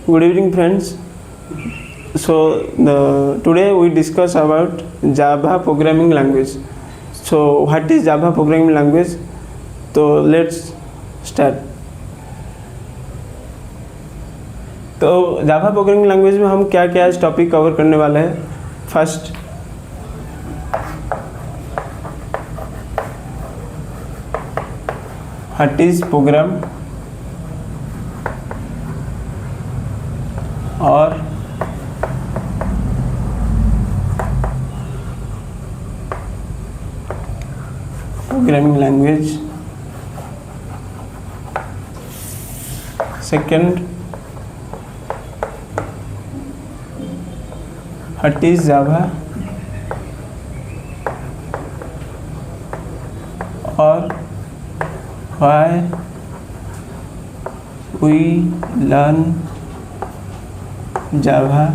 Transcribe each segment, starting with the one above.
Good evening, friends. Today we discuss about Java programming language. So what is Java programming language? तो let's start. तो Java programming language में हम क्या क्या इस टॉपिक कवर करने वाले हैं. फर्स्ट, व्हाट इज प्रोग्राम और programming language. Second, what is Java और व्हाई वी लर्न जावा.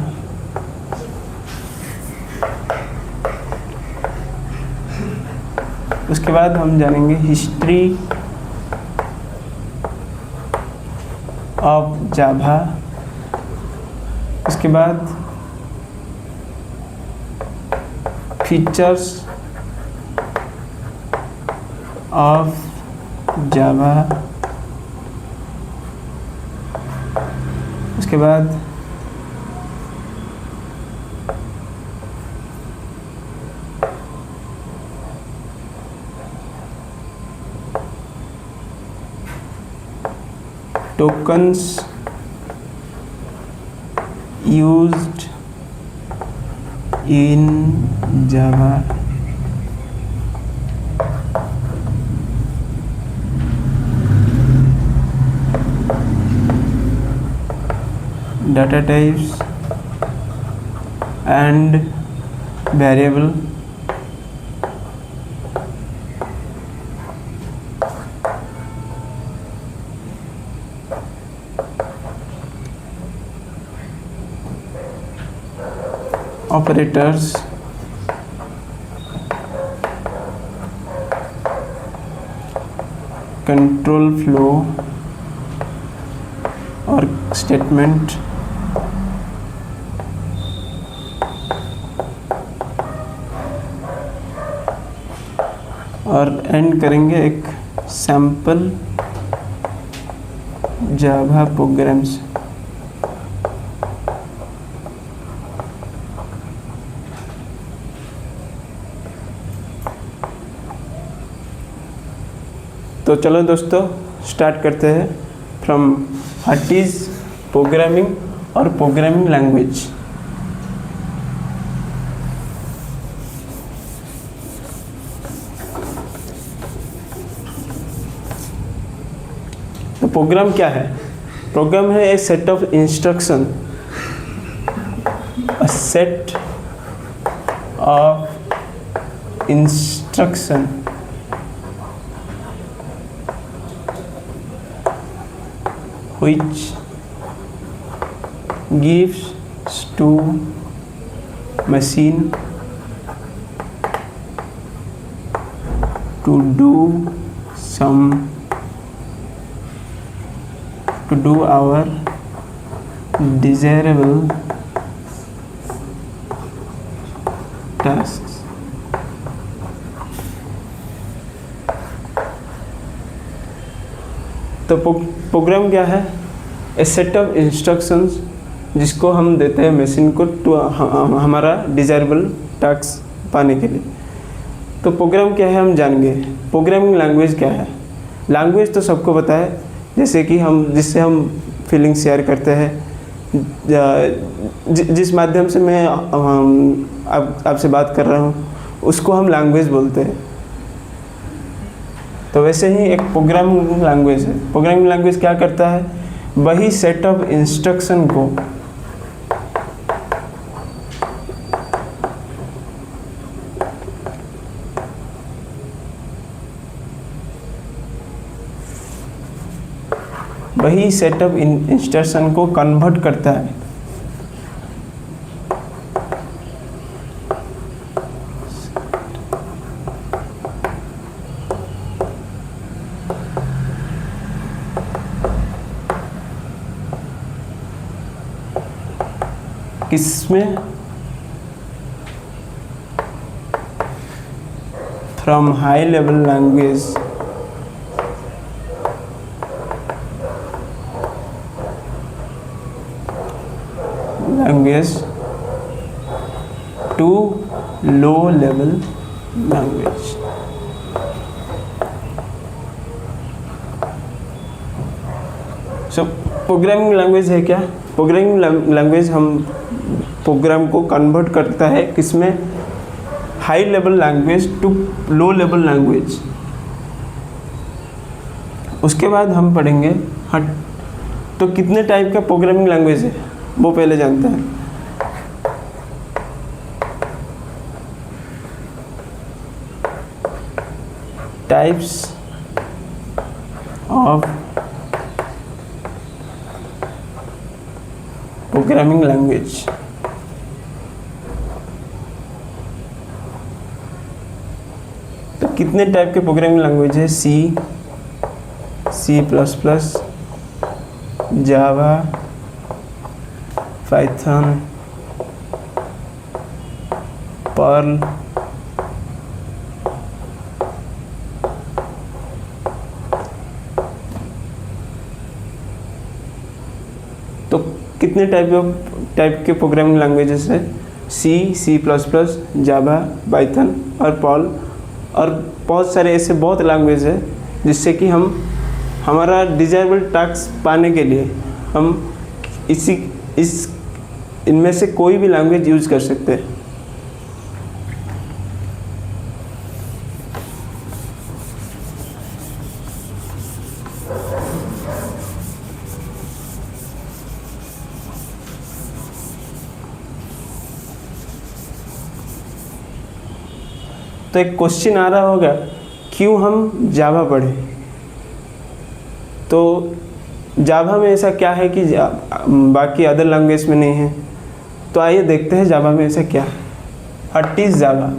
उसके बाद हम जानेंगे हिस्ट्री ऑफ जावा. उसके बाद फीचर्स ऑफ जावा. उसके बाद tokens used in Java. Data types and variable. Operators, control flow और statement. और एंड करेंगे एक सैम्पल जावा प्रोग्राम्स. तो चलो दोस्तों स्टार्ट करते हैं फ्रॉम व्हाट इज प्रोग्रामिंग और प्रोग्रामिंग लैंग्वेज. तो प्रोग्राम क्या है? प्रोग्राम है a set of instruction, a set of instruction which gives to machine to do our desirable tasks. तो प्रोग्राम क्या है? ए सेट ऑफ इंस्ट्रक्शंस जिसको हम देते हैं मशीन को टू हमारा डिजायरेबल टास्क पाने के लिए. तो प्रोग्राम क्या है हम जानेंगे. प्रोग्रामिंग लैंग्वेज क्या है? लैंग्वेज तो सबको पता है, जैसे कि जिससे हम फीलिंग शेयर करते हैं, जिस माध्यम से मैं आपसे बात कर रहा हूँ उसको हम लैंग्वेज बोलते हैं. तो वैसे ही एक प्रोग्रामिंग लैंग्वेज है. प्रोग्रामिंग लैंग्वेज क्या करता है? वही सेट ऑफ इंस्ट्रक्शन को कन्वर्ट करता है. किसमें? From high level language to low level language. So programming language है क्या? प्रोग्रामिंग लैंग्वेज हम प्रोग्राम को कन्वर्ट करता है किसमें? High level language to low level language. उसके बाद हम पढ़ेंगे तो कितने टाइप का प्रोग्रामिंग लैंग्वेज है वो पहले जानते हैं। Types of programming language. तो कितने टाइप के प्रोग्रामिंग लैंग्वेज है? सी, C++, जावा, पाइथन, पर्ल, तो कितने टाइप के प्रोग्रामिंग लैंग्वेजेस है? C++, जावा, पाइथन और पर्ल, और बहुत सारे ऐसे बहुत लैंग्वेज है जिससे कि हम हमारा डिजायरेबल टास्क पाने के लिए हम इनमें से कोई भी लैंग्वेज यूज कर सकते हैं। तो एक क्वेश्चन आ रहा होगा, क्यों हम जावा पढ़े? तो जावा में ऐसा क्या है कि बाकी अदर लैंग्वेज में नहीं है? तो आइए देखते हैं जावा में ऐसा क्या है। What is Java?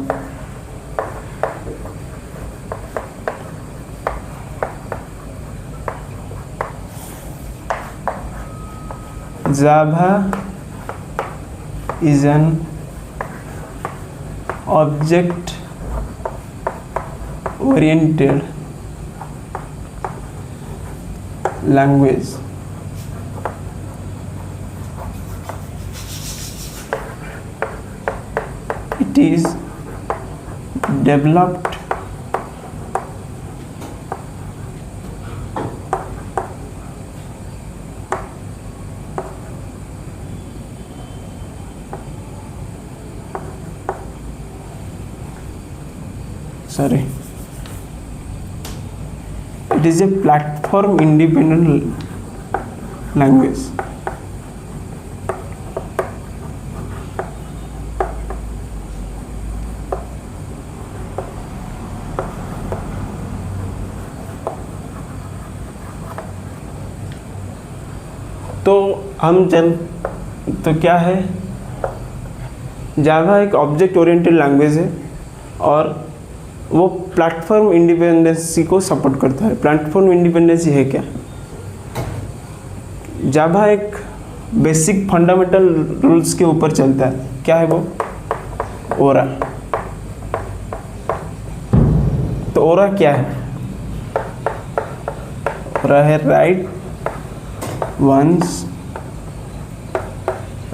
Java is an object oriented language it is developed it is a platform independent language. तो क्या है? जावा एक ऑब्जेक्ट ओरिएंटेड लैंग्वेज है और वो प्लेटफॉर्म इंडिपेंडेंसी को सपोर्ट करता है। प्लेटफॉर्म इंडिपेंडेंसी है क्या? जावा एक बेसिक फंडामेंटल रूल्स के ऊपर चलता है। क्या है वो? ओरा। तो ओरा क्या है? ओरा है राइट वंस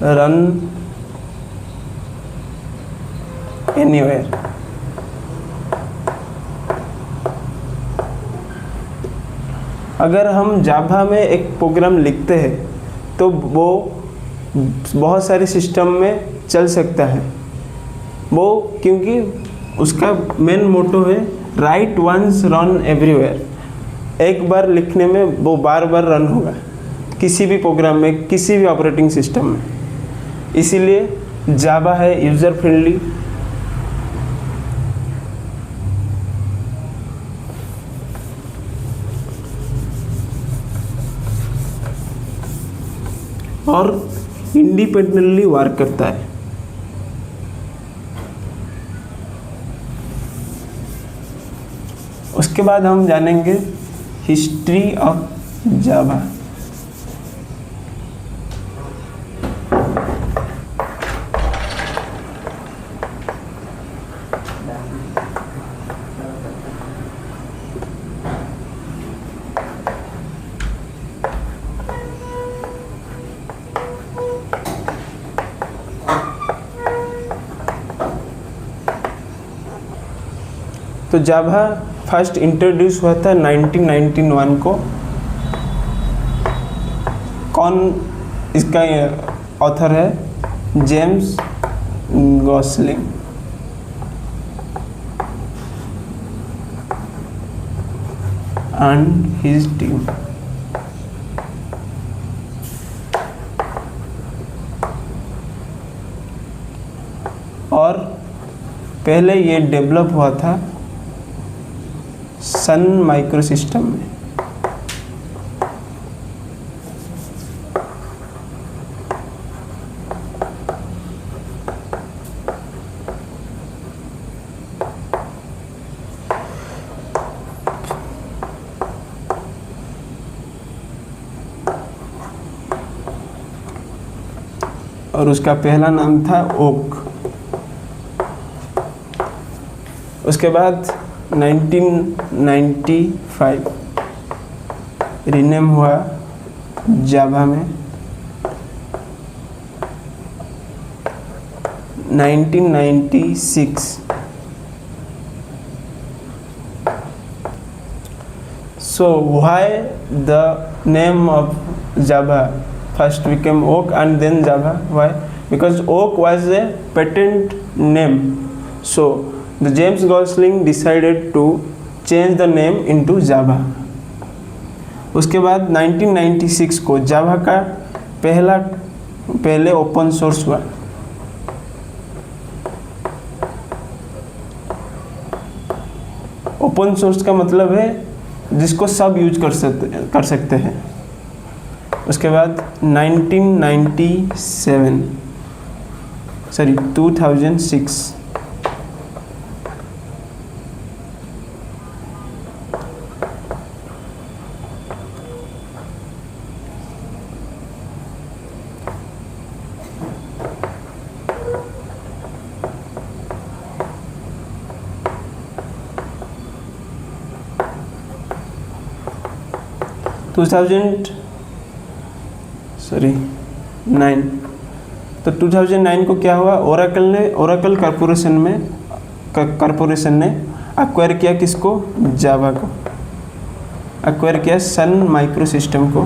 रन एनीवेयर। अगर हम जावा में एक प्रोग्राम लिखते हैं तो वो बहुत सारे सिस्टम में चल सकता है, वो क्योंकि उसका मेन मोटो है राइट वंस रन एवरीवेयर। एक बार लिखने में वो बार बार रन होगा किसी भी प्रोग्राम में, किसी भी ऑपरेटिंग सिस्टम में। इसीलिए जावा है यूज़र फ्रेंडली, और इंडिपेंडेंटली वर्क करता है। उसके बाद हम जानेंगे हिस्ट्री ऑफ जावा। तो जावा फर्स्ट इंट्रोड्यूस हुआ था 1991 को। कौन इसका ऑथर है? James Gosling. And his team. और पहले ये डेवलप हुआ था सन माइक्रोसिस्टम में। और उसका पहला नाम था ओक। उसके बाद 1995 रीनेम हुआ जावा में। 1996 so why the name of Java first became Oak and then Java? Why? Because Oak was a patent name, so the James Gosling decided to change the name into Java. उसके बाद 1996 को जावा का पहले open source हुआ। Open source का मतलब है जिसको सब यूज कर सकते हैं। उसके बाद 2006 9 तो 2009 को क्या हुआ? ओरेकल कॉरपोरेशन ने एक्वायर किया किसको? जावा को। एक्वायर किया सन माइक्रोसिस्टम को।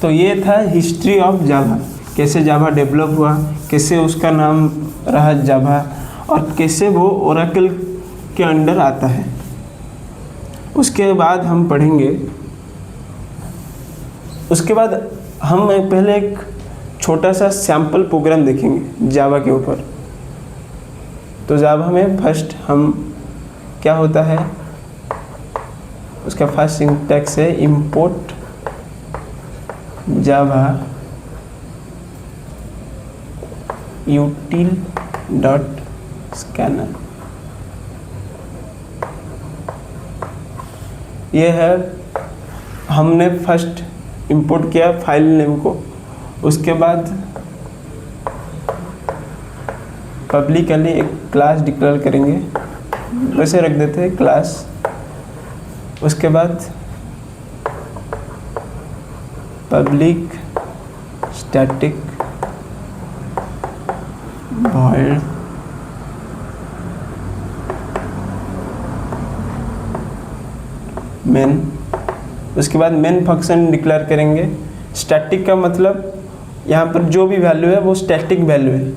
तो ये था हिस्ट्री ऑफ जावा, कैसे जावा डेवलप हुआ, कैसे उसका नाम रहा जावा, और कैसे वो ओरेकल के अंडर आता है। उसके बाद हम पढ़ेंगे, उसके बाद हम पहले एक छोटा सा सैम्पल प्रोग्राम देखेंगे जावा के ऊपर। तो जावा में फर्स्ट हम क्या होता है, उसका फर्स्ट सिंटैक्स है इंपोर्ट जावा util डॉट स्कैनर। ये है, हमने फर्स्ट इंपोर्ट किया फाइल नेम को। उसके बाद पब्लिकली एक क्लास डिक्लेयर करेंगे, वैसे रख देते हैं क्लास। उसके बाद पब्लिक स्टैटिक void मेन। उसके बाद मेन फंक्शन डिक्लेयर करेंगे। स्टैटिक का मतलब यहाँ पर जो भी वैल्यू है वो स्टैटिक वैल्यू है,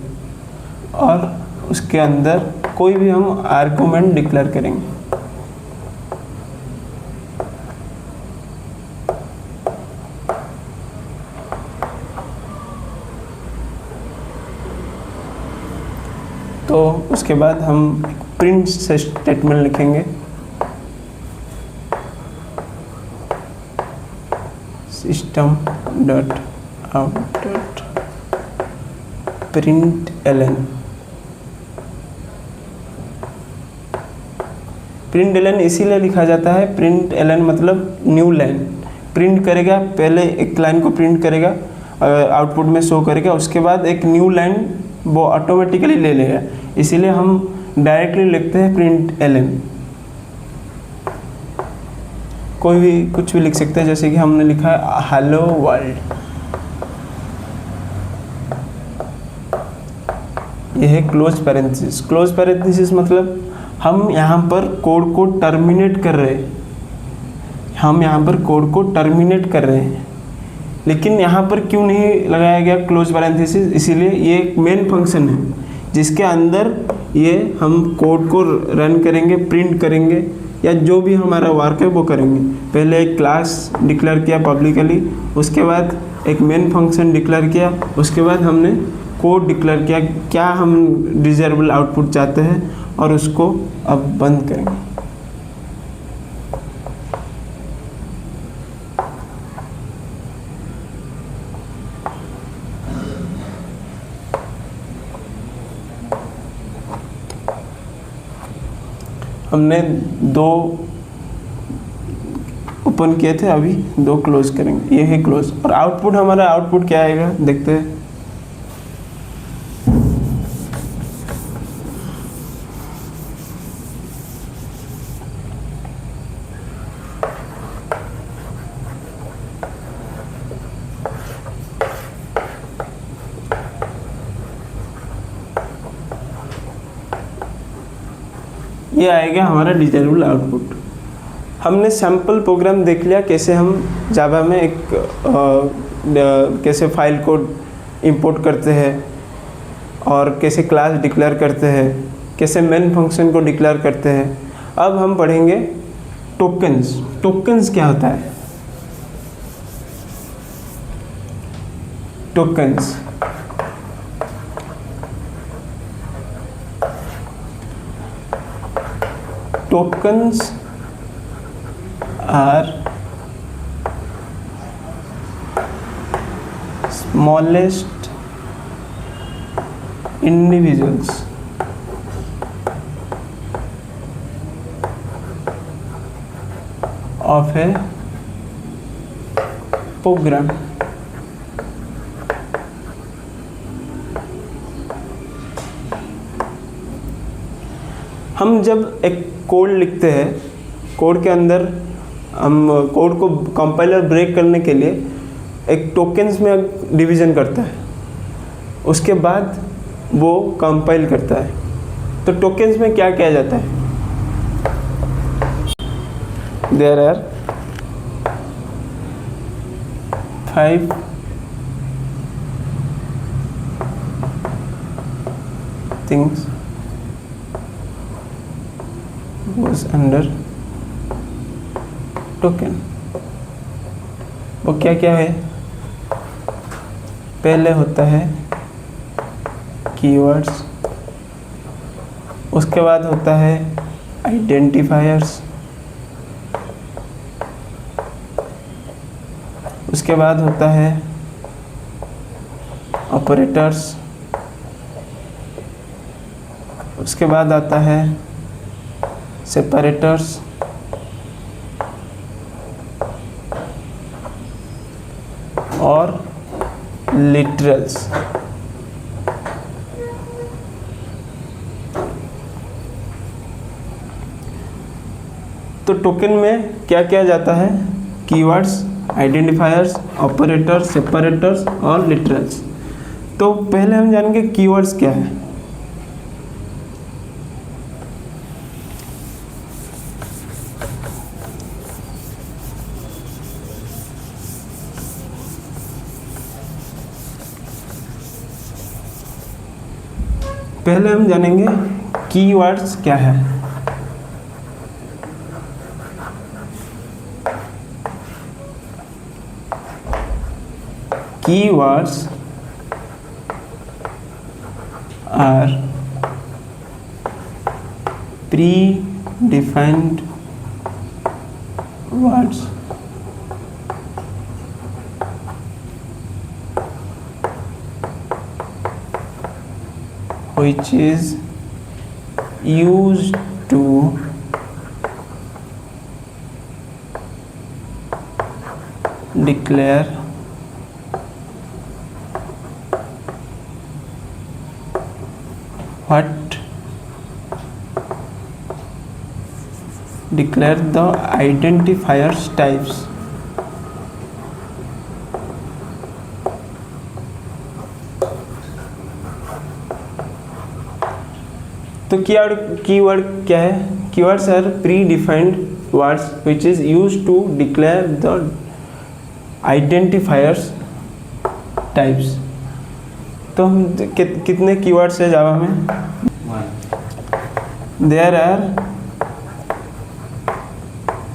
और उसके अंदर कोई भी हम आर्गुमेंट डिक्लेयर करेंगे। तो उसके बाद हम प्रिंट स्टेटमेंट लिखेंगे, system dot out dot print LN. Print LN इसीलिए लिखा जाता है, प्रिंट एलन मतलब न्यू लाइन प्रिंट करेगा। पहले एक लाइन को प्रिंट करेगा, आउटपुट में शो करेगा, उसके बाद एक न्यू लाइन वो ऑटोमेटिकली ले लेगा। इसीलिए हम डायरेक्टली लिखते हैं प्रिंट एलन। कोई भी कुछ भी लिख सकते हैं, जैसे कि हमने लिखा है हेलो वर्ल्ड। यह है क्लोज पैरेंथेसिस। क्लोज पैरेंथेसिस मतलब हम यहाँ पर कोड को टर्मिनेट कर रहे हैं, हम यहाँ पर कोड को टर्मिनेट कर रहे हैं। लेकिन यहाँ पर क्यों नहीं लगाया गया क्लोज पैरेंथेसिस? इसीलिए ये एक मेन फंक्शन है जिसके अंदर ये हम कोड को रन करेंगे, प्रिंट करेंगे, या जो भी हमारा वर्क है वो करेंगे। पहले एक क्लास डिक्लेयर किया पब्लिकली, उसके बाद एक मेन फंक्शन डिक्लेयर किया, उसके बाद हमने कोड डिक्लेयर किया क्या हम डिजायरेबल आउटपुट चाहते हैं, और उसको अब बंद करेंगे। हमने 2 ओपन किए थे, अभी 2 क्लोज करेंगे। ये है क्लोज। और आउटपुट, हमारा आउटपुट क्या आएगा देखते हैं। ये आएगा हमारा डिजायरेबल आउटपुट। हमने सैम्पल प्रोग्राम देख लिया कैसे हम जावा में एक कैसे फाइल को इंपोर्ट करते हैं, और कैसे क्लास डिक्लेयर करते हैं, कैसे मेन फंक्शन को डिक्लेयर करते हैं। अब हम पढ़ेंगे टोकन्स। टोकन्स क्या होता है? Tokens tokens are smallest individuals of a program. हम जब एक कोड लिखते हैं, कोड के अंदर हम कोड को कंपाइलर ब्रेक करने के लिए एक टोकन्स में डिवीज़न करता है, उसके बाद वो कंपाइल करता है। तो टोकन्स में क्या किया जाता है? There are 5 things goes under token. वो क्या क्या है? पहले होता है कीवर्ड्स, उसके बाद होता है आइडेंटिफायर्स, उसके बाद होता है ऑपरेटर्स, उसके बाद आता है सेपरेटर्स, और लिटरल्स। तो टोकन में क्या किया जाता है? कीवर्ड्स, आइडेंटिफायर्स, ऑपरेटर्स, सेपरेटर्स और लिटरल्स। तो पहले हम जानेंगे कीवर्ड्स क्या है। पहले हम जानेंगे कीवर्ड्स क्या है। Keywords are predefined words which is used to declare what declare the identifiers types. तो कीवर्ड क्या है? Keywords are pre defined words which is use to declare the identifiers types. तो हम कितने कीवर्ड्स है जावा में? There are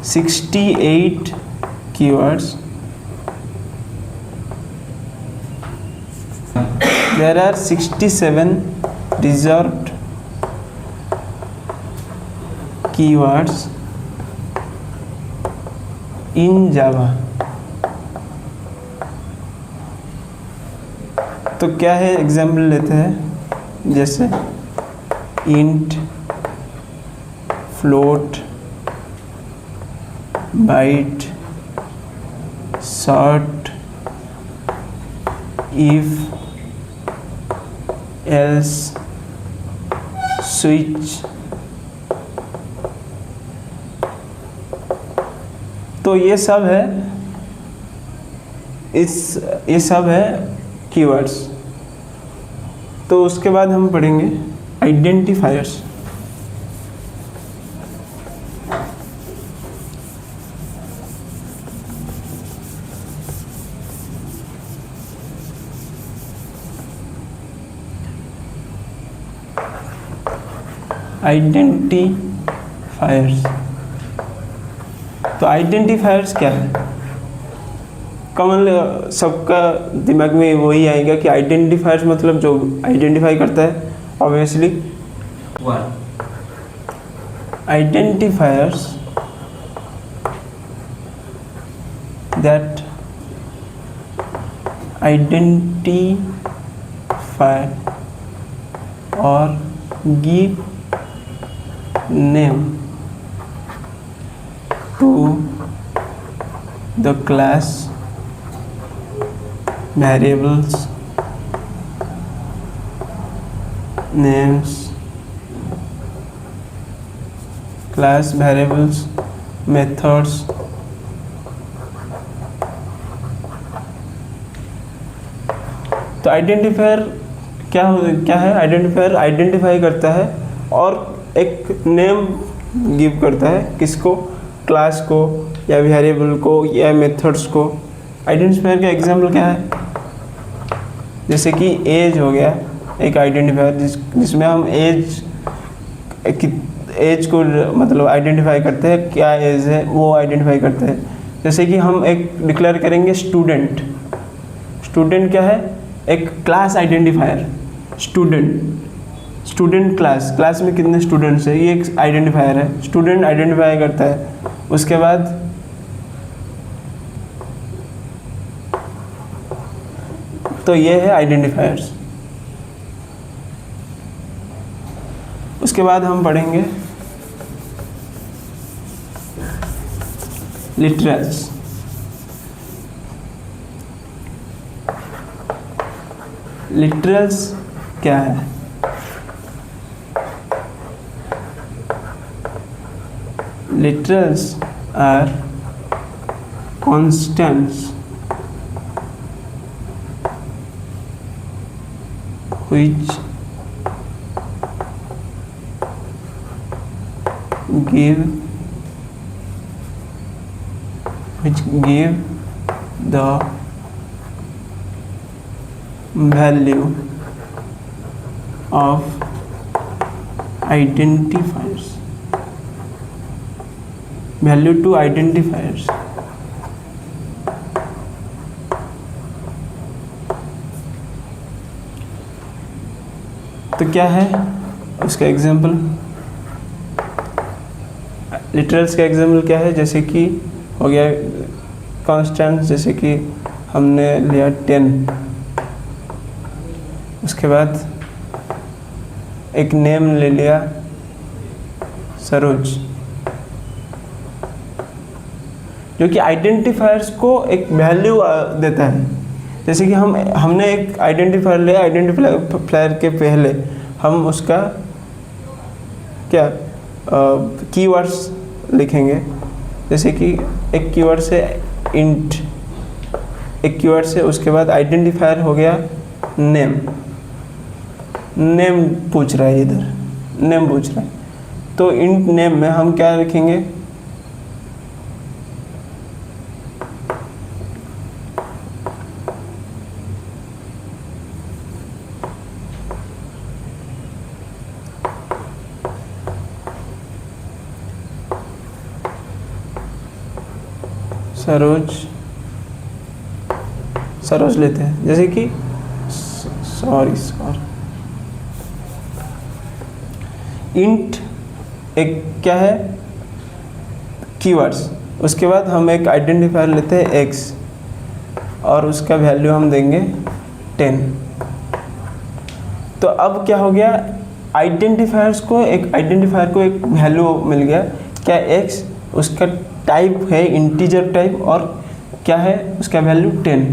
68 keywords. There are 67 reserved keywords in Java. तो क्या है, एग्जाम्पल लेते हैं, जैसे int, float, byte, short, if, else, switch. तो ये सब है, ये सब है कीवर्ड्स। तो उसके बाद हम पढ़ेंगे आइडेंटिफायर्स। आइडेंटिफायर्स, तो आइडेंटिफायर्स क्या है? कॉमन सबका दिमाग में वही आएगा कि आइडेंटिफायर्स मतलब जो आइडेंटिफाई करता है, ऑब्वियसली आइडेंटिफायर्स दैट आइडेंटिफाई और give name to the class, variables, names, class variables, methods, तो आइडेंटिफायर क्या है? आइडेंटिफायर आइडेंटिफाई करता है और एक नेम गिव करता है, किसको? क्लास को या वेरिएबल को या मेथड्स को। आइडेंटिफायर का एग्जाम्पल क्या है? जैसे कि एज हो गया एक आइडेंटिफायर, जिसमें हम एज को मतलब आइडेंटिफाई करते हैं, क्या एज है वो आइडेंटिफाई करते हैं। जैसे कि हम एक डिक्लेयर करेंगे स्टूडेंट। स्टूडेंट क्या है? एक क्लास आइडेंटिफायर। स्टूडेंट क्लास में कितने स्टूडेंट्स है, ये एक आइडेंटिफायर है। स्टूडेंट आइडेंटिफाई करता है। उसके बाद तो ये है आइडेंटिफायर्स। उसके बाद हम पढ़ेंगे लिटरल्स। लिटरल्स क्या है? Literals are constants which give the value of identifiers, value to identifiers। तो क्या है उसका एग्जाम्पल? लिटरल्स का एग्जाम्पल क्या है? जैसे कि हो गया कांस्टेंट, जैसे कि हमने लिया 10। उसके बाद एक नेम ले लिया सरोज, जो कि आइडेंटिफायर्स को एक वैल्यू देता है। जैसे कि हमने एक आइडेंटिफायर लिया, आइडेंटिफायर के पहले हम उसका क्या कीवर्ड्स लिखेंगे, जैसे कि एक कीवर्ड से इंट, एक कीवर्ड से उसके बाद आइडेंटिफायर हो गया नेम, नेम पूछ रहा है, इधर नेम पूछ रहा है, तो इंट नेम में हम क्या लिखेंगे, सरोज, सरोज लेते हैं, जैसे कि सॉरी इंट एक क्या है कीवर्ड्स, उसके बाद हम एक आइडेंटिफायर लेते हैं एक्स और उसका वैल्यू हम देंगे 10। तो अब क्या हो गया, आइडेंटिफायर को एक वैल्यू मिल गया, क्या एक्स, उसका टाइप है इंटीजर टाइप और क्या है उसका वैल्यू 10,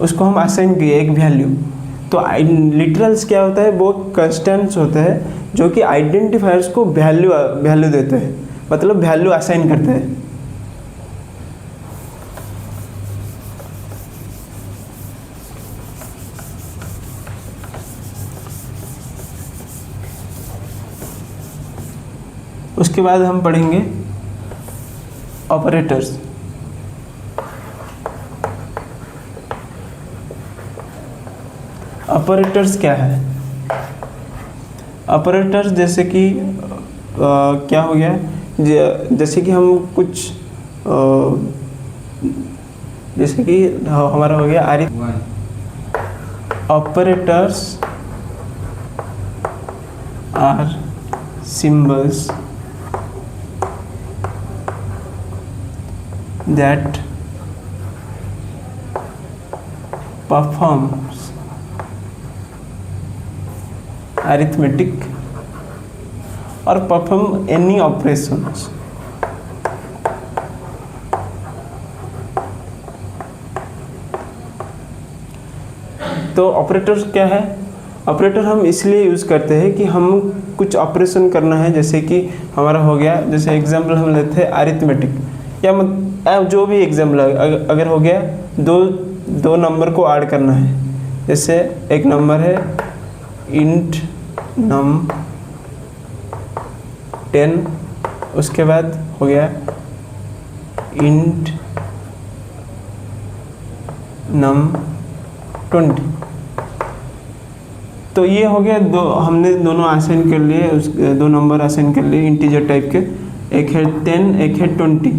उसको हम असाइन किए एक वैल्यू। तो लिटरल्स क्या होता है, वो कंस्टेंट्स होते हैं जो कि आइडेंटिफायर्स को वैल्यू देते हैं, मतलब वैल्यू असाइन करते हैं। उसके बाद हम पढ़ेंगे ऑपरेटर्स। ऑपरेटर्स क्या है, ऑपरेटर्स जैसे कि क्या हो गया, जैसे कि हम कुछ जैसे कि हमारा हो गया operators are symbols that performs arithmetic or perform any operations। तो ऑपरेटर्स क्या है, ऑपरेटर हम इसलिए यूज़ करते हैं कि हम कुछ ऑपरेशन करना है, जैसे कि हमारा हो गया, जैसे एग्जाम्पल हम लेते हैं अरिथमेटिक, या जो भी एग्जाम्पल अगर हो गया दो नंबर को ऐड करना है, जैसे एक नंबर है इंट नम 10, उसके बाद हो गया इंट नम 20। तो ये हो गया हमने दोनों असाइन कर लिए, उस दो नंबर असाइन कर लिए इंटीजर टाइप के, एक है 10 एक है 20।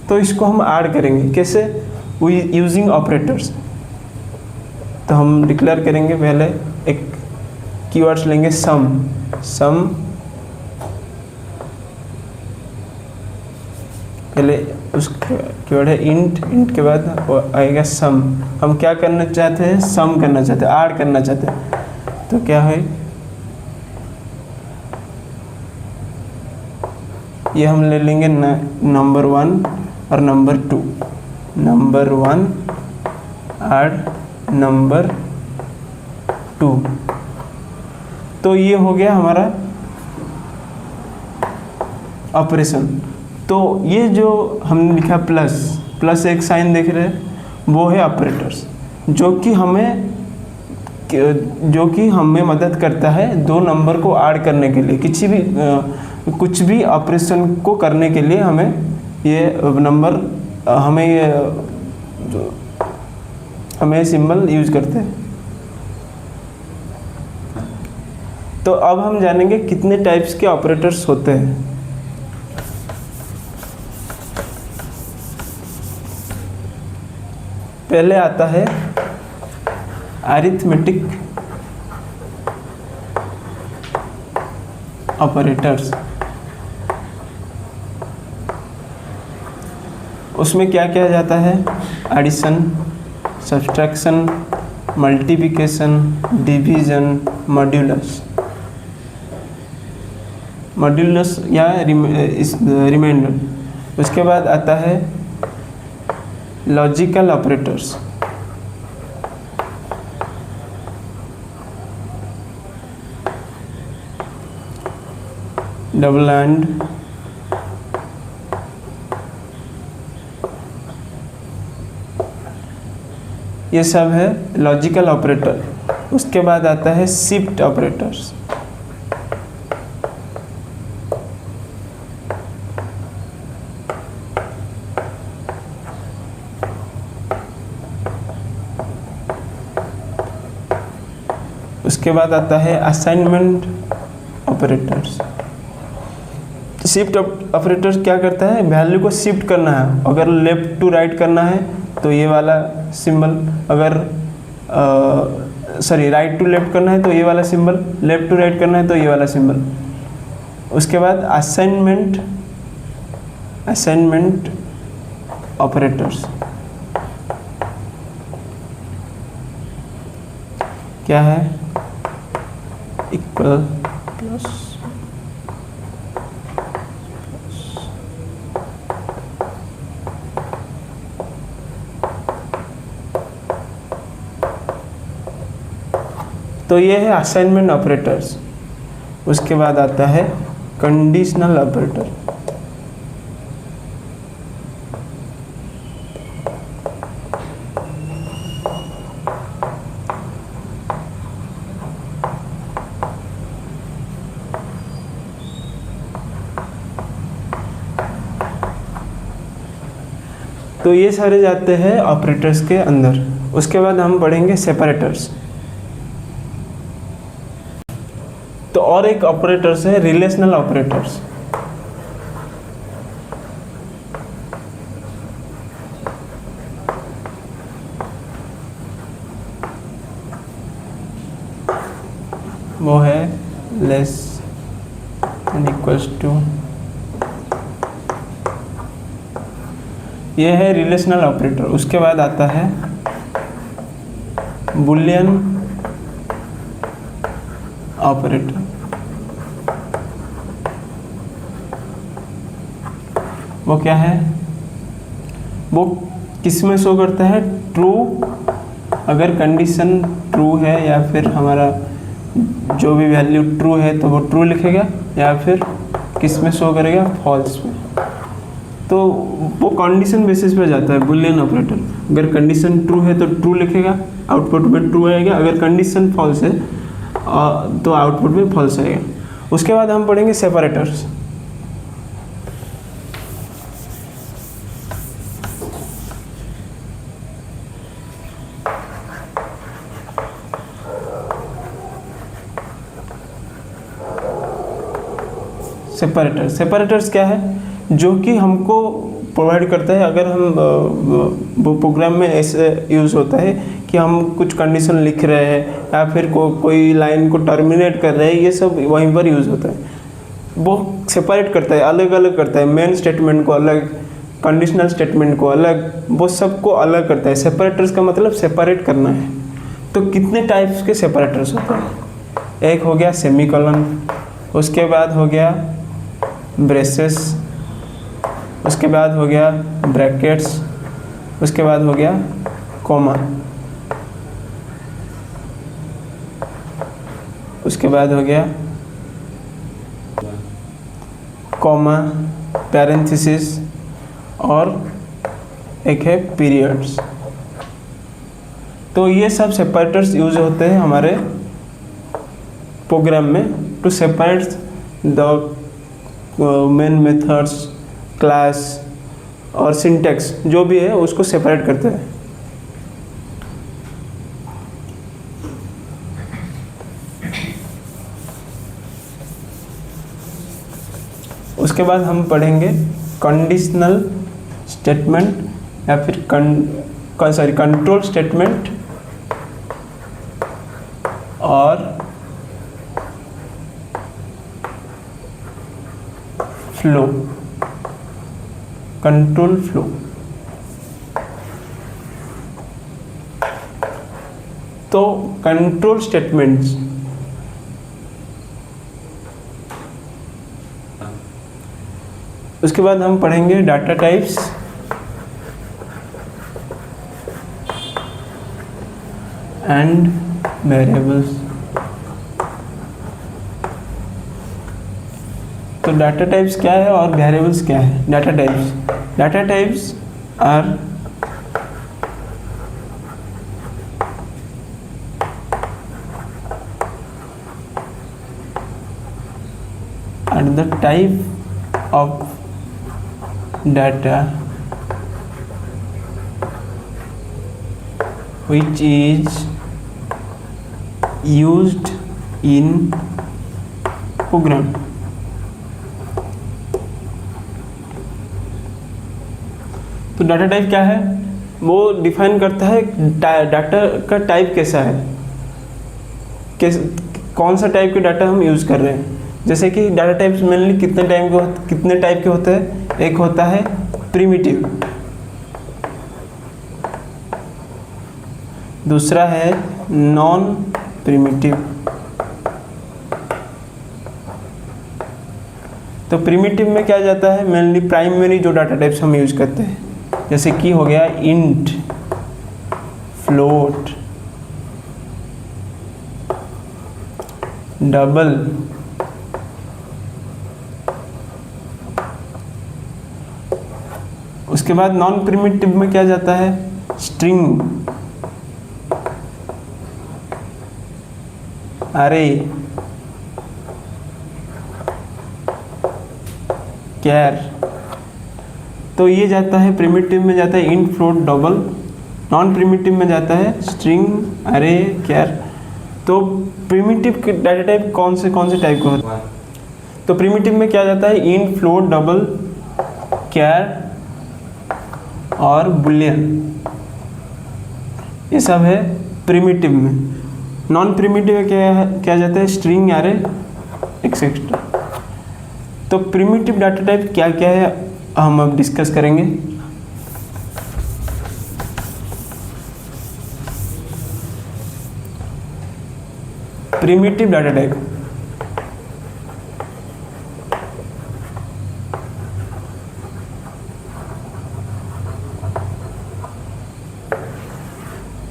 तो इसको हम ऐड करेंगे कैसे, यूजिंग ऑपरेटर्स। तो हम डिक्लेयर करेंगे, पहले एक कीवर्ड्स लेंगे सम, पहले उस कीवर्ड है इंट के बाद आएगा सम। हम क्या करना चाहते हैं, सम करना चाहते हैं, ऐड करना चाहते हैं। तो क्या है, ये हम ले लेंगे नंबर 1 और नंबर 2, नंबर 1 ऐड नंबर 2। तो ये हो गया हमारा ऑपरेशन। तो ये जो हमने लिखा प्लस एक साइन देख रहे हैं, वो है ऑपरेटर्स, जो कि हमें मदद करता है दो नंबर को ऐड करने के लिए, कुछ भी ऑपरेशन को करने के लिए हमें ये नंबर, हमें सिंबल यूज करते हैं। तो अब हम जानेंगे कितने टाइप्स के ऑपरेटर्स होते हैं। पहले आता है अरिथमेटिक ऑपरेटर्स। उसमें क्या किया जाता है, addition, subtraction, multiplication, division, modulus या रिमाइंडर। उसके बाद आता है लॉजिकल ऑपरेटर्स। डबल एंड, ये सब है लॉजिकल ऑपरेटर। उसके बाद आता है शिफ्ट ऑपरेटर्स। उसके बाद आता है असाइनमेंट ऑपरेटर्स। शिफ्ट ऑपरेटर क्या करता है, वैल्यू को शिफ्ट करना है। अगर लेफ्ट टू राइट करना है तो ये वाला सिंबल, अगर राइट टू लेफ्ट करना है तो ये वाला सिंबल, लेफ्ट टू राइट करना है तो ये वाला सिंबल। उसके बाद असाइनमेंट ऑपरेटर्स क्या है, इक्वल प्लस तो ये है असाइनमेंट ऑपरेटर्स। उसके बाद आता है कंडीशनल ऑपरेटर। तो ये सारे जाते हैं ऑपरेटर्स के अंदर। उसके बाद हम पढ़ेंगे सेपरेटर्स। तो और एक ऑपरेटर्स है रिलेशनल ऑपरेटर्स। वो है लेस एंड इक्वल्स टू। ये है रिलेशनल ऑपरेटर। उसके बाद आता है बुलियन ऑपरेटर। वो क्या है, वो किस में शो करता है, ट्रू। अगर कंडीशन ट्रू है या फिर हमारा जो भी वैल्यू ट्रू है तो वो ट्रू लिखेगा, या फिर किस में शो करेगा, फॉल्स में। तो वो कंडीशन बेसिस पे जाता है बुलियन ऑपरेटर। अगर कंडीशन ट्रू है तो ट्रू लिखेगा, आउटपुट में ट्रू आएगा। अगर कंडीशन फॉल्स है तो आउटपुट में फॉल्स आएगा। उसके बाद हम पढ़ेंगे सेपरेटर्स। सेपरेटर्स क्या है, जो कि हमको प्रोवाइड करता है। अगर हम वो प्रोग्राम में ऐसे यूज़ होता है कि हम कुछ कंडीशन लिख रहे हैं या फिर कोई लाइन को टर्मिनेट कर रहे हैं, ये सब वहीं पर यूज़ होता है। वो सेपरेट करता है, अलग अलग करता है। मेन स्टेटमेंट को अलग, कंडीशनल स्टेटमेंट को अलग, वो सबको अलग करता है। सेपरेटर्स का मतलब सेपरेट करना है। तो कितने टाइप्स के सेपरेटर्स होते हैं, एक हो गया सेमीकोलन, उसके बाद हो गया ब्रेसेस, उसके बाद हो गया ब्रैकेट्स, उसके बाद हो गया कॉमा, उसके बाद हो गया कॉमा, पैरेंथेसिस, और एक है पीरियड्स। तो ये सब सेपरेटर्स यूज होते हैं हमारे प्रोग्राम में to separate the main methods, class और सिंटैक्स जो भी है उसको सेपरेट करते हैं। उसके बाद हम पढ़ेंगे कंडीशनल स्टेटमेंट या फिर कंट्रोल स्टेटमेंट और फ्लो, कंट्रोल फ्लो। तो कंट्रोल स्टेटमेंट्स, उसके बाद हम पढ़ेंगे डाटा टाइप्स एंड वेरिएबल्स। तो डाटा टाइप्स क्या है और वेरिएबल्स क्या है। Data types are are the type of data which is used in program। तो डाटा टाइप क्या है, वो डिफाइन करता है डाटा का टाइप कैसा है, कौन सा टाइप के डाटा हम यूज़ कर रहे हैं। जैसे कि डाटा टाइप्स मेनली कितने टाइप के होते हैं। एक होता है प्रिमिटिव, दूसरा है नॉन प्रिमिटिव। तो प्रिमिटिव में क्या जाता है, मेनली प्राइमरी जो डाटा टाइप्स हम यूज करते हैं, जैसे कि हो गया इंट, फ्लोट, डबल, उसके बाद नॉन प्रिमिटिव में क्या जाता है, स्ट्रिंग, अरे, कैर। तो ये जाता है प्रिमिटिव में जाता है int, float, double. Non primitive में जाता है स्ट्रिंग, अरे, कैर। तो प्रिमिटिव के डाटा टाइप कौन से टाइप के होते हैं। तो प्रिमिटिव में क्या जाता है, इंट, फ्लोट, डबल, कैर और बुलियन, ये सब है प्रिमिटिव में। नॉन प्रिमिटिव में क्या जाता है, स्ट्रिंग, अरे, एक्सेट्रा। तो प्रिमिटिव डाटा टाइप क्या क्या है हम अब डिस्कस करेंगे। प्रिमिटिव डाटा टाइप,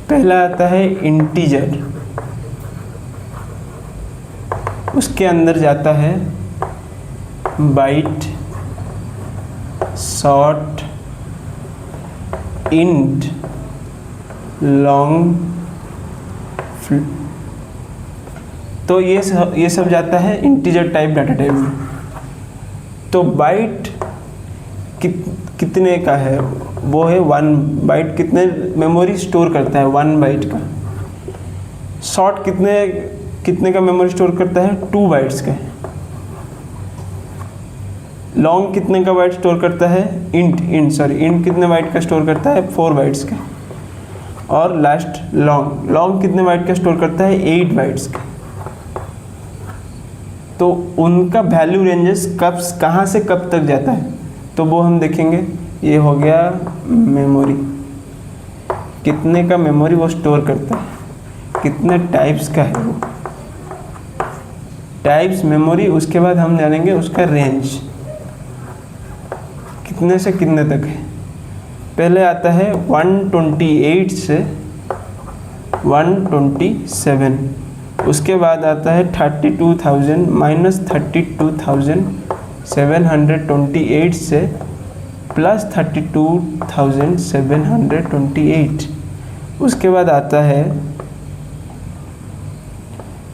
पहला आता है इंटीजर, उसके अंदर जाता है बाइट, शॉर्ट, इंट, लॉन्ग। तो ये सब जाता है इंटीजर टाइप डाटा टाइप में। तो बाइट कितने का है, वो है 1 बाइट, कितने मेमोरी स्टोर करता है 1 बाइट का। शॉर्ट कितने का मेमोरी स्टोर करता है, 2 बाइट्स का। लॉन्ग कितने का बाइट स्टोर करता है, इंट कितने बाइट का स्टोर करता है, 4 बाइट्स का। और लास्ट लॉन्ग कितने बाइट का स्टोर करता है, 8 बाइट्स का। तो उनका वैल्यू रेंजेस कहाँ से कब तक जाता है, तो वो हम देखेंगे। ये हो गया मेमोरी, कितने का मेमोरी वो स्टोर करता है, कितने टाइप्स का है वो, टाइप्स मेमोरी। उसके बाद हम जानेंगे उसका रेंज कितने से कितने तक है। पहले आता है 128 से 127, उसके बाद आता है 32,000 माइनस 32,728 से प्लस 32,728। उसके बाद आता है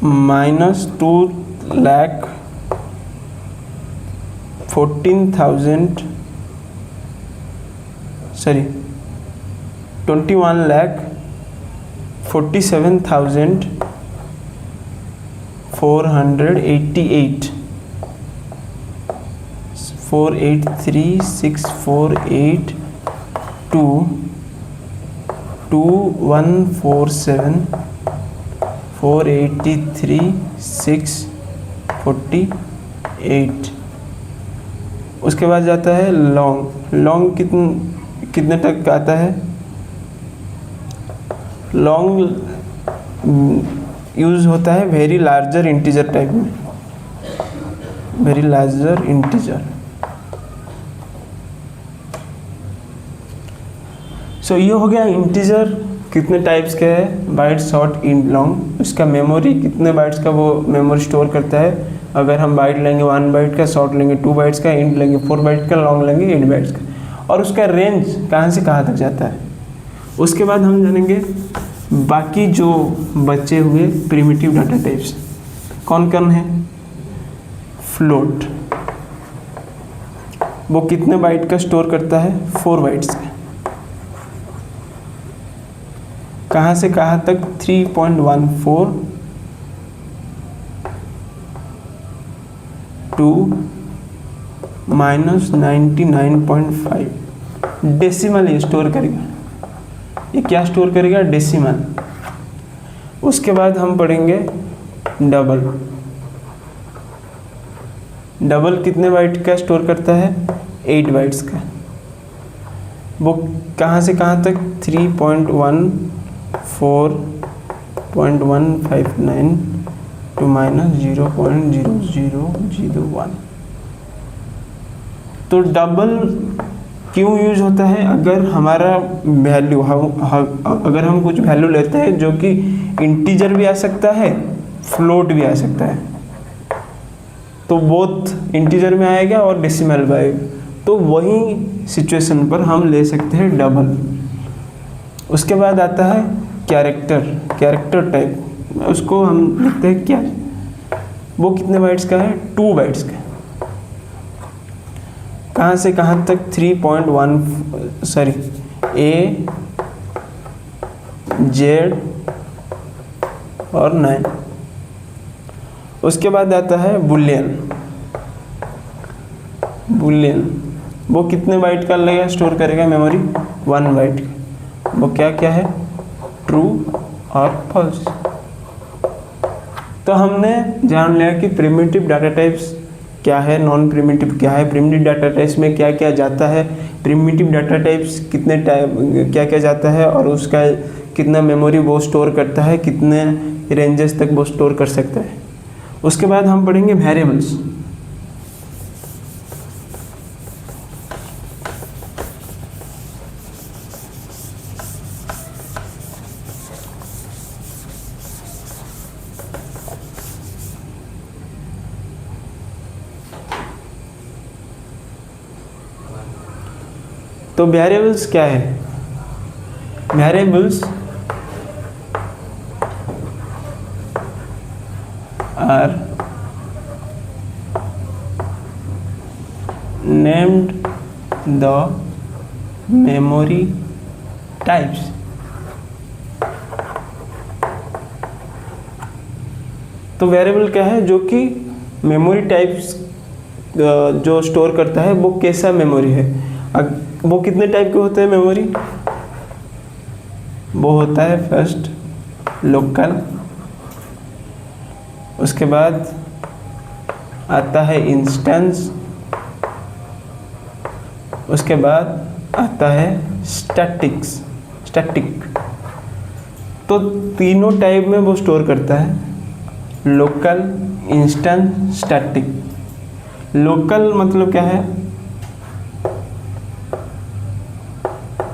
माइनस 21,47,488, 483,648 to 2147 483,648। उसके बाद जाता है लॉन्ग कितने तक आता है। लॉन्ग यूज होता है वेरी लार्जर इंटीजर टाइप में, वेरी लार्जर इंटीजर। सो ये हो गया इंटीजर कितने टाइप्स के है, बाइट, शॉर्ट, इंट, लॉन्ग। उसका मेमोरी कितने बाइट्स का वो मेमोरी स्टोर करता है। अगर हम बाइट लेंगे 1 बाइट का, शॉर्ट लेंगे 2 बाइट्स का, इंट लेंगे 4 बाइट का, लॉन्ग लेंगे 8 बाइट्स का। और उसका रेंज कहाँ से कहाँ तक जाता है। उसके बाद हम जानेंगे बाकी जो बचे हुए प्रिमिटिव डाटा टाइप्स कौन कौन है। फ्लोट, वो कितने बाइट का स्टोर करता है? 4 बाइट्स का। कहाँ से कहाँ तक? 3.14 टू -99.5 डेसिमल ये स्टोर करेगा। ये क्या स्टोर करेगा? डेसिमल। उसके बाद हम पढ़ेंगे डबल। डबल कितने बाइट का स्टोर करता है? 8 बाइट्स का। वो कहाँ से कहाँ तक? 3.14.159 टू -0.0001। तो डबल क्यों यूज होता है? अगर हमारा वैल्यू अगर हम कुछ वैल्यू लेते हैं जो कि इंटीजर भी आ सकता है, फ्लोट भी आ सकता है, तो बोथ इंटीजर में आएगा और डेसिमल में आएगा, तो वही सिचुएशन पर हम ले सकते हैं डबल। उसके बाद आता है कैरेक्टर टाइप, उसको हम लिखते हैं क्या। वो कितने बाइट्स का है? 2 बाइट्स का। कहाँ से कहाँ तक? 3.1 A Z और 9। उसके बाद आता है बुलियन। वो कितने बाइट का लगेगा? स्टोर करेगा मेमोरी? 1 बाइट का। वो क्या क्या है? ट्रू और फॉल्स। तो हमने जान लिया कि प्रिमिटिव डाटा टाइप्स क्या है, नॉन प्रिमिटिव क्या है, प्रिमिटिव डाटा टाइप्स में क्या क्या जाता है, प्रिमिटिव डाटा टाइप्स कितने टाइप क्या क्या जाता है और उसका कितना मेमोरी वो स्टोर करता है, कितने रेंजेस तक वो स्टोर कर सकता है। उसके बाद हम पढ़ेंगे वेरिएबल्स। तो वेरिएबल्स क्या है? Variables are named the memory types. तो वेरिएबल क्या है? जो कि मेमोरी टाइप्स जो स्टोर करता है वो कैसा मेमोरी है। वो कितने टाइप के होते हैं मेमोरी? वो होता है फर्स्ट लोकल, उसके बाद आता है इंस्टेंस, उसके बाद आता है स्टैटिक। तो तीनों टाइप में वो स्टोर करता है, लोकल, इंस्टेंस, स्टैटिक। लोकल मतलब क्या है?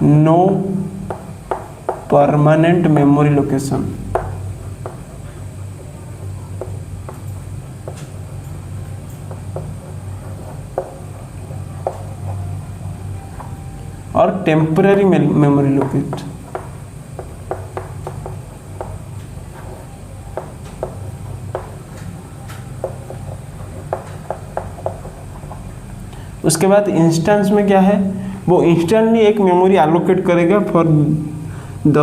No permanent memory location. और टेम्पररी मेमोरी लोकेट। उसके बाद इंस्टेंस में क्या है? वो इंस्टेंटली एक मेमोरी एलोकेट करेगा फॉर द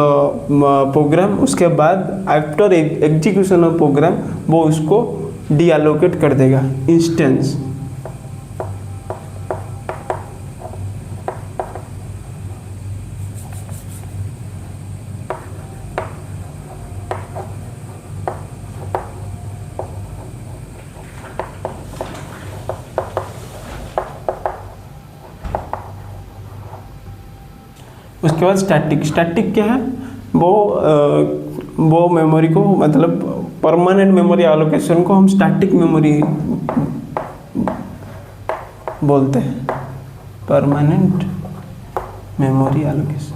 प्रोग्राम। उसके बाद आफ्टर एग्जीक्यूशन ऑफ प्रोग्राम वो उसको डी एलोकेट कर देगा, इंस्टेंस। उसके बाद स्टैटिक क्या है? वो मेमोरी को मतलब परमानेंट मेमोरी एलोकेशन को हम स्टैटिक मेमोरी बोलते हैं, परमानेंट मेमोरी एलोकेशन।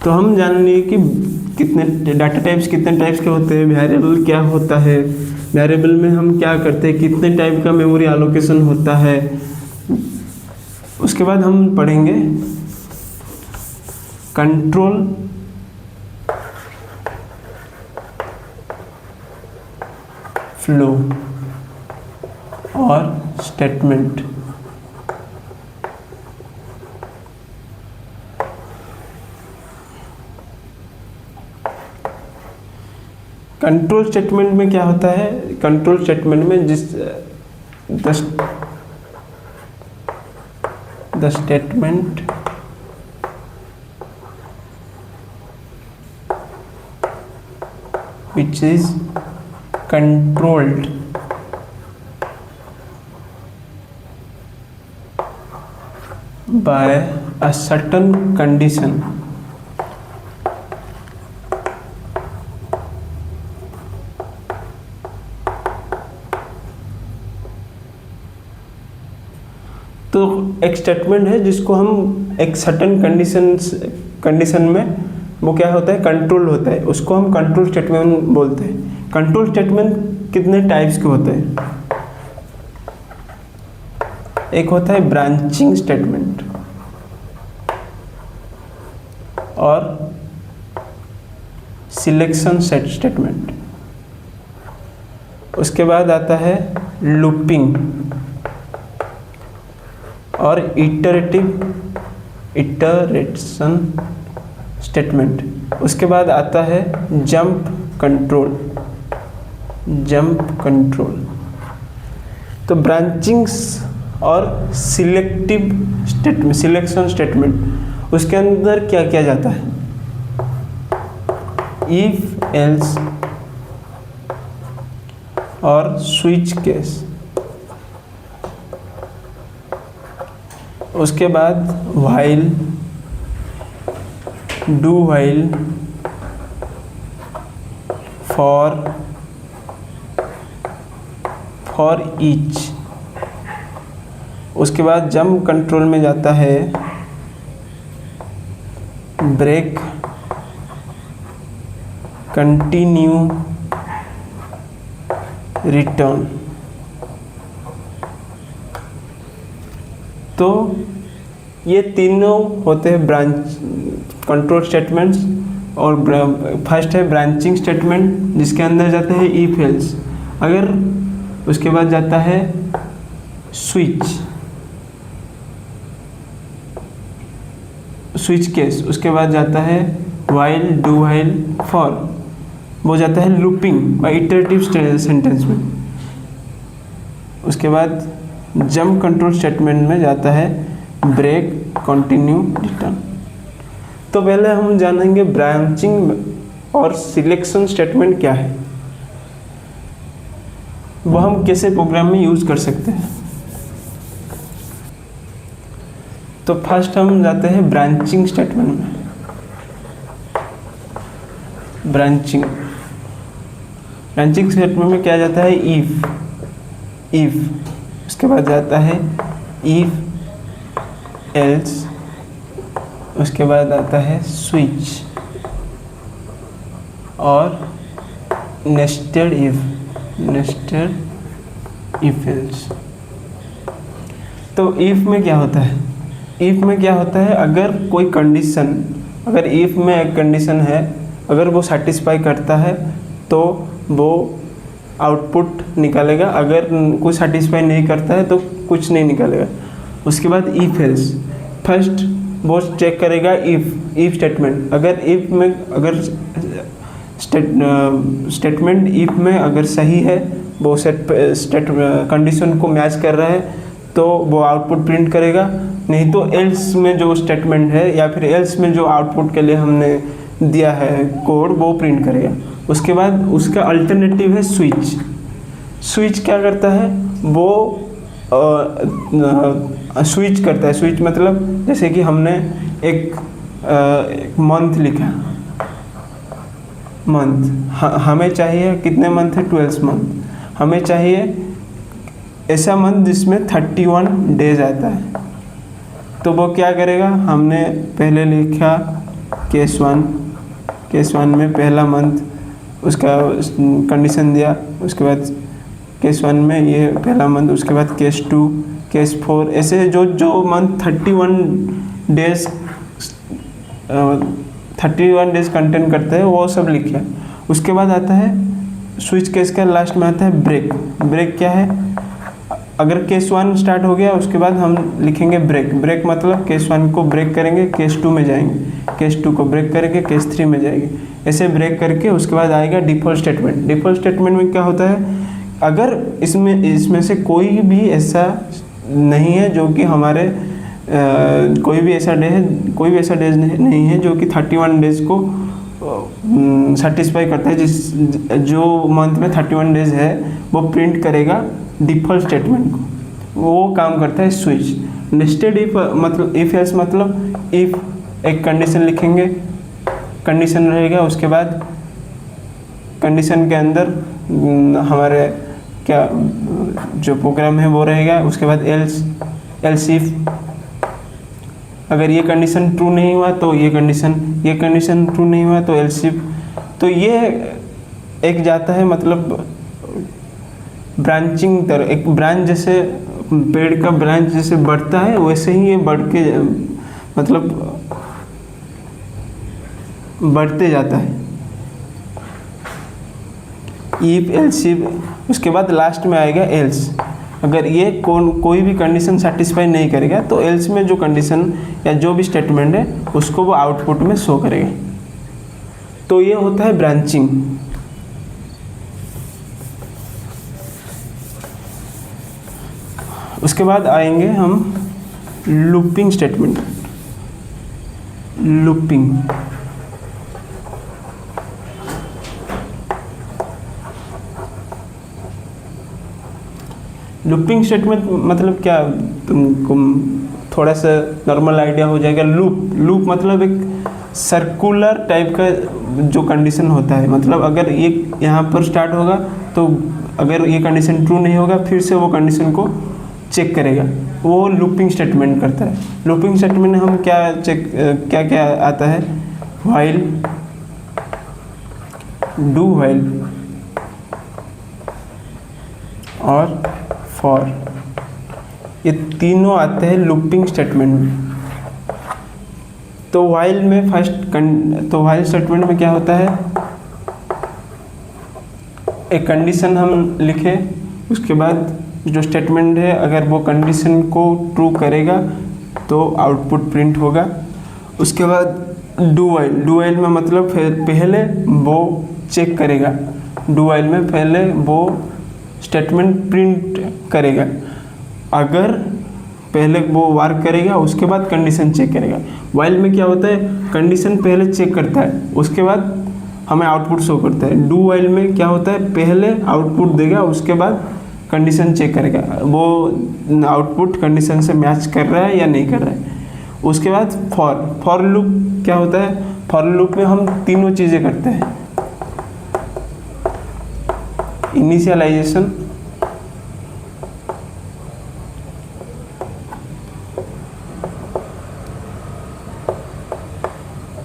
तो हम जान लिए कि कितने डाटा टाइप्स कितने टाइप्स के होते हैं, वेरिएबल क्या होता है, वेरिएबल में हम क्या करते हैं, कितने टाइप का मेमोरी एलोकेशन होता है। उसके बाद हम पढ़ेंगे कंट्रोल फ्लो और स्टेटमेंट। कंट्रोल स्टेटमेंट में क्या होता है? कंट्रोल स्टेटमेंट में the statement which is controlled by a certain condition तो एक स्टेटमेंट है जिसको हम एक सर्टन कंडीशन में वो क्या होता है, कंट्रोल होता है, उसको हम कंट्रोल स्टेटमेंट बोलते हैं। कंट्रोल स्टेटमेंट कितने टाइप्स के होते हैं? एक होता है ब्रांचिंग स्टेटमेंट और सिलेक्शन सेट स्टेटमेंट। उसके बाद आता है लूपिंग और इटरेशन स्टेटमेंट। उसके बाद आता है जंप कंट्रोल। तो ब्रांचिंग्स और सिलेक्शन स्टेटमेंट, उसके अंदर क्या किया जाता है? इफ एल्स और स्विच केस। उसके बाद while, do while, for each. उसके बाद जंप कंट्रोल में जाता है ब्रेक, कंटिन्यू, रिटर्न। तो ये तीनों होते हैं ब्रांच कंट्रोल स्टेटमेंट्स। और फर्स्ट है ब्रांचिंग स्टेटमेंट जिसके अंदर जाता है इफ एल्स, अगर उसके बाद जाता है स्विच केस। उसके बाद जाता है व्हाइल, डू व्हाइल, फॉर, वो जाता है लूपिंग और इटरेटिव सेंटेंस में। उसके बाद जंप कंट्रोल स्टेटमेंट में जाता है ब्रेक, कंटिन्यू, रिटर्न। तो पहले हम जानेंगे ब्रांचिंग और सिलेक्शन स्टेटमेंट क्या है, वो हम कैसे प्रोग्राम में यूज कर सकते हैं। तो फर्स्ट हम जाते हैं ब्रांचिंग स्टेटमेंट में। ब्रांचिंग स्टेटमेंट में क्या जाता है? इफ। उसके बाद जाता है इफ एल्स। उसके बाद आता है स्विच और नेस्टेड इफ एल्स। तो इफ में क्या होता है? अगर कोई कंडीशन, अगर इफ में एक कंडीशन है, अगर वो सेटिस्फाई करता है तो वो आउटपुट निकालेगा, अगर कोई सेटिस्फाई नहीं करता है तो कुछ नहीं निकालेगा। उसके बाद इफ एल्स, फर्स्ट वो चेक करेगा इफ स्टेटमेंट, अगर स्टेटमेंट इफ में अगर सही है, वो कंडीशन को मैच कर रहा है तो वो आउटपुट प्रिंट करेगा, नहीं तो एल्स में जो स्टेटमेंट है या फिर एल्स में जो आउटपुट के लिए हमने दिया है कोड, वो प्रिंट करेगा। उसके बाद उसका अल्टरनेटिव है स्विच क्या करता है? वो स्विच करता है। स्विच मतलब जैसे कि हमने एक मंथ लिखा, हमें चाहिए कितने मंथ है? 12 मंथ। हमें चाहिए ऐसा मंथ जिसमें 31 डेज आता है। तो वो क्या करेगा? हमने पहले लिखा केस वन में पहला मंथ, उसका कंडीशन दिया। उसके बाद केस 1 में ये पहला मंथ, उसके बाद केस 2, केस 4, ऐसे जो मंथ 31 डेज 31 डेज कंटेन करते हैं, वो सब लिखे। उसके बाद आता है स्विच केस का लास्ट में आता है ब्रेक। ब्रेक क्या है? अगर केस 1 स्टार्ट हो गया उसके बाद हम लिखेंगे ब्रेक। ब्रेक मतलब केस 1 को ब्रेक करेंगे, केस 2 में जाएंगे, केस 2 को ब्रेक करेंगे, केस 3 में जाएंगे, ऐसे ब्रेक करके उसके बाद आएगा डिफ़ॉल्ट स्टेटमेंट। डिफ़ॉल्ट स्टेटमेंट में क्या होता है, अगर इसमें से कोई भी ऐसा नहीं है जो कि हमारे कोई भी ऐसा डेज नहीं है जो कि 31 डेज को सेटिस्फाई करता है, जो मंथ में 31 डेज है वो प्रिंट करेगा डिफ़ॉल्ट स्टेटमेंट को, वो काम करता है स्विच। नेस्टेड इफ मतलब इफ एल्स मतलब इफ एक कंडीशन लिखेंगे, कंडीशन रहेगा, उसके बाद कंडीशन के अंदर हमारे क्या जो प्रोग्राम है वो रहेगा, उसके बाद एल्स इफ अगर ये कंडीशन ट्रू नहीं हुआ तो ये कंडीशन ट्रू नहीं हुआ तो एल्स इफ। तो ये एक जाता है मतलब ब्रांचिंग तरह, एक ब्रांच जैसे पेड़ का ब्रांच जैसे बढ़ता है वैसे ही ये बढ़ के मतलब बढ़ते जाता है। इफ एल्स इफ, उसके बाद लास्ट में आएगा एल्स। अगर ये कोई भी कंडीशन सेटिस्फाई नहीं करेगा तो एल्स में जो कंडीशन या जो भी स्टेटमेंट है उसको वो आउटपुट में शो करेगा। तो ये होता है ब्रांचिंग। उसके बाद आएंगे हम लूपिंग स्टेटमेंट। लूपिंग स्टेटमेंट मतलब क्या, तुमको थोड़ा सा नॉर्मल आइडिया हो जाएगा। लूप मतलब एक सर्कुलर टाइप का जो कंडीशन होता है, मतलब अगर ये यहाँ पर स्टार्ट होगा तो अगर ये कंडीशन ट्रू नहीं होगा फिर से वो कंडीशन को चेक करेगा, वो लूपिंग स्टेटमेंट करता है। लूपिंग स्टेटमेंट में हम क्या आता है, व्हाइल, डू व्हाइल और फॉर, ये तीनों आते हैं लूपिंग स्टेटमेंट में। तो व्हाइल स्टेटमेंट में क्या होता है, एक कंडीशन हम लिखे, उसके बाद जो स्टेटमेंट है अगर वो कंडीशन को ट्रू करेगा तो आउटपुट प्रिंट होगा। उसके बाद डू वाइल में मतलब पहले वो चेक करेगा, डू वाइल में पहले वो स्टेटमेंट प्रिंट करेगा। अगर पहले वो वर्क करेगा उसके बाद कंडीशन चेक करेगा। वाइल में क्या होता है, कंडीशन पहले चेक करता है उसके बाद हमें आउटपुट शो करता है। डू वाइल में क्या होता है, पहले आउटपुट देगा उसके बाद कंडीशन चेक करेगा, वो आउटपुट कंडीशन से मैच कर रहा है या नहीं कर रहा है। उसके बाद फॉर लूप क्या होता है, फॉर लूप में हम तीनों चीज़ें करते हैं, इनिशियलाइजेशन,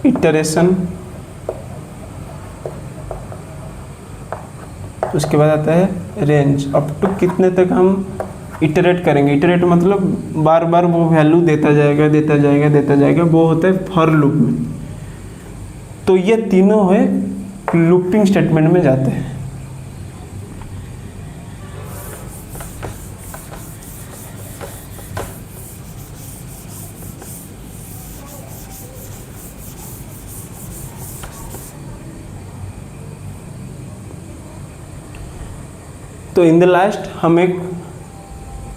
इटरेशन, उसके बाद आता है रेंज। अप टू कितने तक हम इटरेट करेंगे। इटरेट मतलब बार बार वो वैल्यू देता जाएगा, वो होता है फॉर लूप में। तो ये तीनों है लूपिंग स्टेटमेंट में जाते हैं। तो इन द लास्ट हम एक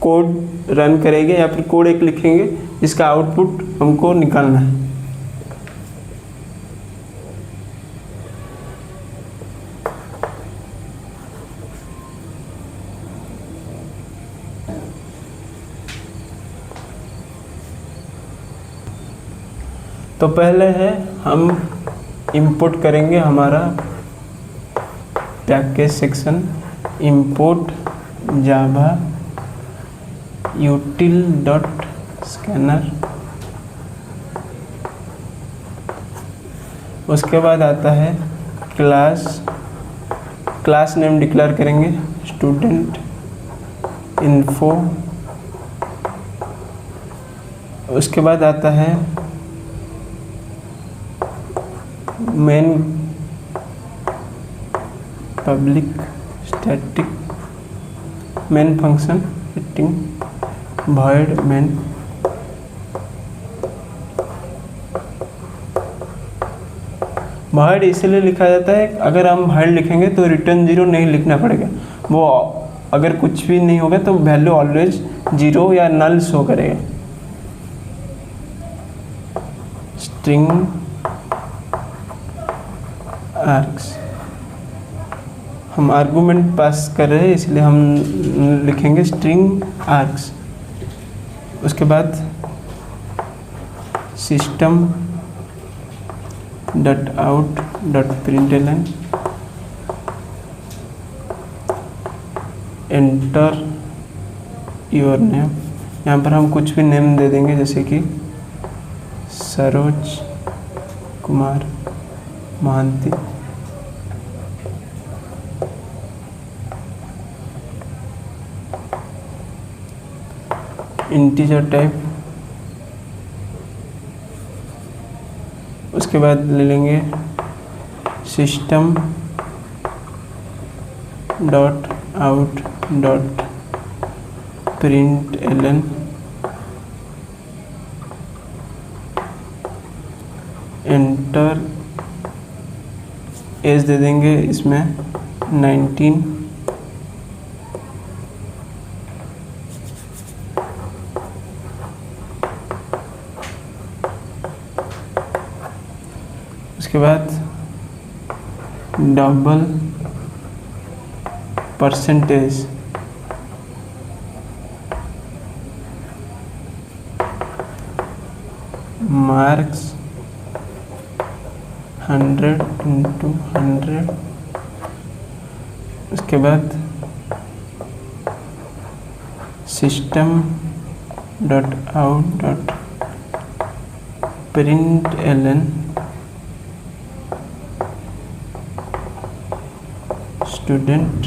कोड रन करेंगे या फिर कोड एक लिखेंगे जिसका आउटपुट हमको निकालना है। तो पहले है हम इंपोर्ट करेंगे हमारा पैकेज सेक्शन, इंपोर्ट जावा util.scanner। उसके बाद आता है क्लास नेम डिक्लेयर करेंगे स्टूडेंट इन्फो। उसके बाद आता है main public static main function void main void इसलिए लिखा जाता है, अगर हम void लिखेंगे तो रिटर्न 0 नहीं लिखना पड़ेगा, वो अगर कुछ भी नहीं होगा तो वैल्यू ऑलवेज 0 या नल शो करेगा। स्ट्रिंग आर्ग्स, हम आर्गुमेंट पास कर रहे हैं इसलिए हम लिखेंगे स्ट्रिंग आर्ग्स। उसके बाद system dot out dot println enter your name, यहाँ पर हम कुछ भी नेम दे देंगे जैसे कि सरोज कुमार महांती। इंटीजर टाइप, उसके बाद ले लेंगे system dot out dot println enter age दे देंगे इसमें 19। उसके बाद डबल परसेंटेज मार्क्स 100/100। उसके बाद system dot out dot println student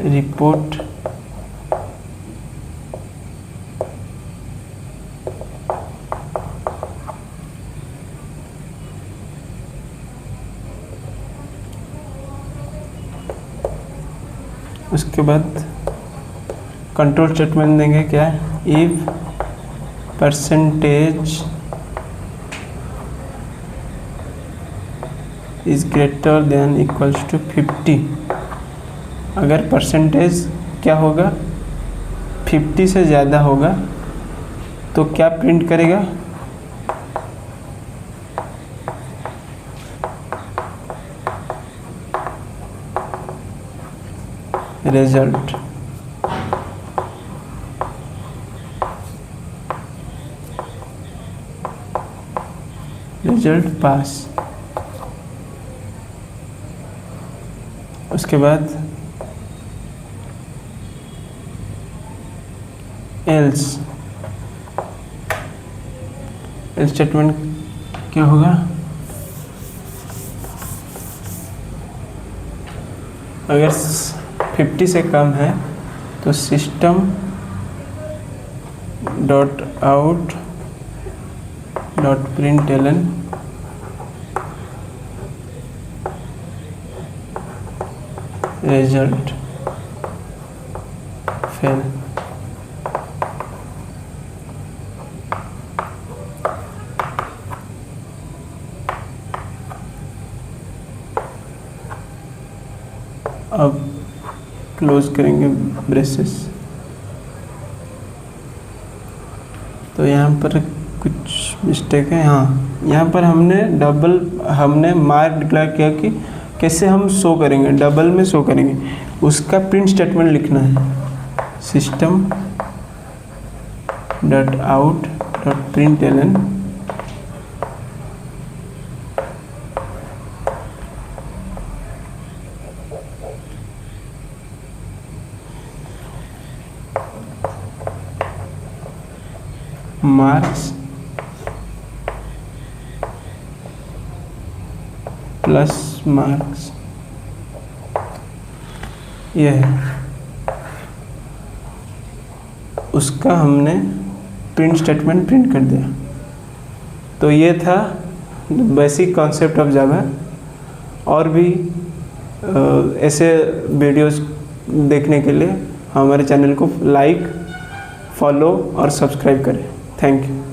report उसके बाद कंट्रोल स्टेटमेंट देंगे क्या, if percentage is greater than equals to 50, अगर परसेंटेज क्या होगा 50 से ज़्यादा होगा तो क्या प्रिंट करेगा, रिजल्ट। रिजल्ट पास। उसके बाद एल्स स्टेटमेंट क्या होगा, अगर 50 से कम है तो system dot out dot println result fail. अब क्लोज करेंगे ब्रेसेस। तो यहाँ पर कुछ मिस्टेक है, हाँ यहाँ पर हमने मार्क डिक्लेयर किया कि कैसे हम शो करेंगे, डबल में शो करेंगे, उसका प्रिंट स्टेटमेंट लिखना है। System dot out dot println marks plus marks, यह है उसका हमने प्रिंट स्टेटमेंट प्रिंट कर दिया। तो ये था बेसिक कॉन्सेप्ट ऑफ जावा। और भी ऐसे वीडियोस देखने के लिए हमारे चैनल को लाइक, फॉलो और सब्सक्राइब करें। Thank you.